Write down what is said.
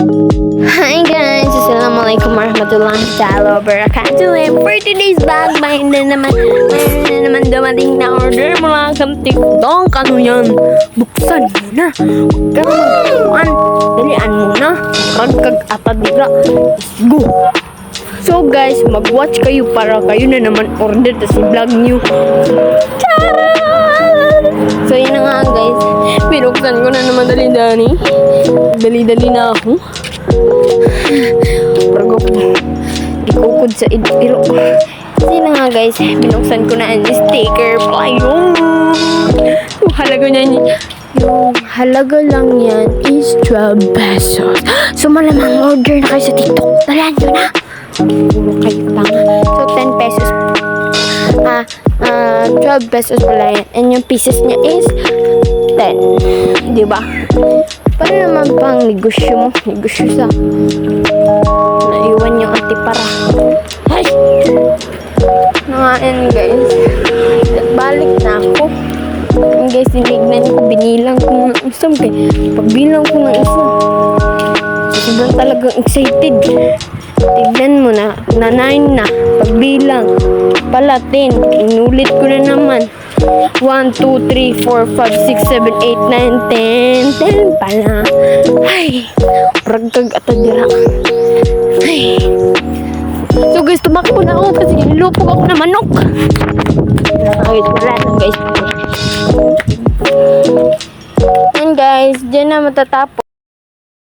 Hi guys! Assalamualaikum warahmatullahi wabarakatuh. And for today's vlog, mayroon na naman dumating na order mula kang TikTok. Ano yan? Buksan mo na. Huwag ka na dalian mo na. Kag-atad nila. Let's go! So guys, mag-watch kayo para kayo na naman order sa vlog nyo. So yun na nga guys, pinuksan ko na naman dali-dali. Dali-dali na ako. Pero ikukod sa pero so yun na nga guys, pinuksan ko na ang sticker pa yung halaga niyan. Yung halaga lang yan is 12 pesos. So malamang order na kayo sa TikTok. Dalihan nyo na. Puro kayo lang. So 10 pesos. 12 pesos pala yan. And yung pieces niya is 10. Diba? Paano naman pang negosyo mo? Negosyo sa naiwan yung ate para. Ay! Nangain guys. Balik na ako. And guys, tinignan ko. Binilang ko ng isa. Pagbilang ko ng isa. Sobrang talagang excited. Tignan mo na, 9 na. Pagbilang. Pala 10. Inulit ko na naman. 1, 2, 3, 4, 5, 6, 7, 8, 9, 10. 10 pala. Ay, ragkag atadira. Ay. So guys, tumakbo na ako kasi nilupog ako na manok. Nakakawit wala na guys. And guys, dyan na matatapos.